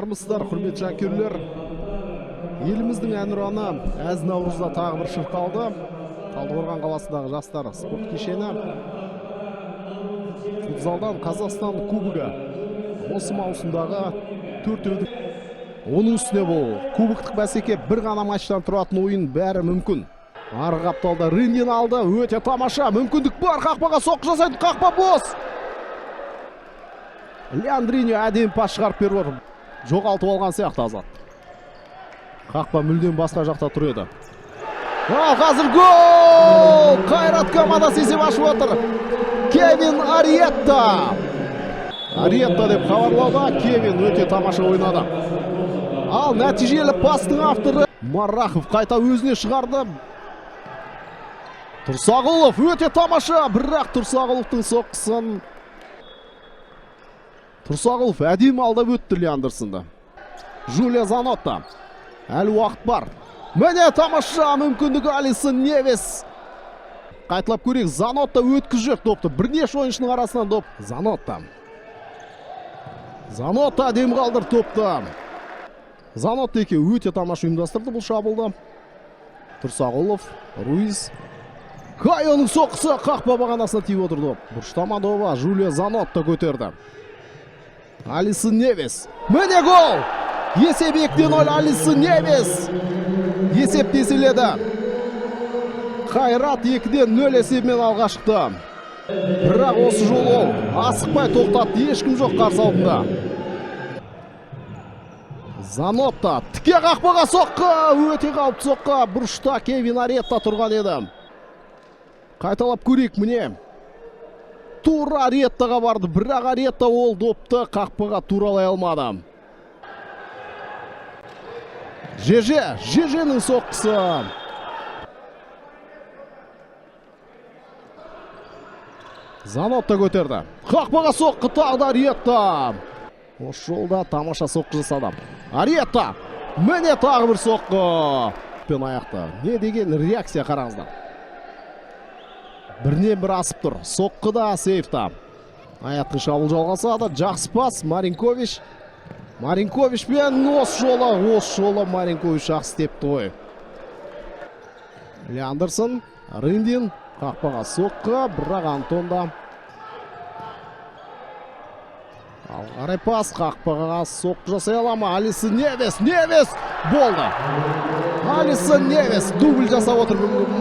армысыздар, құрметті жанкүйерлер. Еліміздің әнұраны әз Наурызда тағы бір шырқалды. Талдықорған қаласындағы жастар спорт кешені. Футзалдан Қазақстан кубогы осы маусымдағы 4-ді. Оның үстіне бұл кубоктық бәсеке бір ғана матчтан тұратын ойын бәрі мүмкін. Арғы қапталда Риндин алды, өте тамаша, мүмкіндік бар, қақпаға соққы жасайды, қақпа бос. Леандриньо әдемі пас шығарып беріп отыр. Жоғалтып алған сияқты Азат. Қақпа мүлдем басқа жақта тұр еді. Қазір гол! Қайрат командасы есеп ашып отыр. Кевин Ариетта. Ариетта деп хабарлауда, Кевин өте тамаша ойнады. Ал нәтижелі пастың авторы Марахов қайта өзіне шығарды. Тұрсағұлов өте тамаша, бірақ Тұрсағұловтың соққысын Тұрсағұлов әдемі алдап өтті Леандерсонды. Жулия Занотта. Әлі уақыт бар. Міне тамаша мүмкіндігі Алисон Невес. Қайталап көрейік, Занотта өткізіп допты. Бірнеше ойыншының арасынан доп. Занотта. Занотта әдемі қалдыр топты. Занотта екеуі өте тамаша ұйымдастырды бұл шабылды. Тұрсағұлов, Руиз. Оның соққысы қақпа бағанасына тиіп отырды. Бұрыштама доба Жулия Занотта көтерді. Алисон Невес. Міне гол! Есеп 2-0 Алисон Невес. Есеп теселеді. Қайрат 2-0 есебімен алға шықты. Бірақ осы жол ол асықпай тоқтатты, ешкім жоқ қарсы алдында. Занотта тіке қақпаға соққы, өте қауіпті соққы. Бұрышта Кевин Ариетта тұрған еді. Қайталап көрейік, міне. Тура Ариеттаға барды, бірақ Ариетта ол допты қақпаға туралай алмады. ЖЖ-нің соққысы. Занотта көтерді. Қақпаға соққы тағды Ариетта. Осы жолда тамаша соққы жасады. Ариетта. Міне тағы бір соққы. Пен аяқты. Не деген реакция қараңыздар. Бірнен бір асып тұр. Соққы да сейфта. Аяқтың шабуыл жалғасады. Жақсы пас. Маринкович. Маринкович пен осы жолы Маринкович жақсы істепті ғой. Леандерсон. Риндин. Қақпаға соққы. Бірақ Антонда. Алғарай пас. Қақпаға соққы жасай алама. Алисон Невес. Болды. Алисон Невес дубль жасап отыр.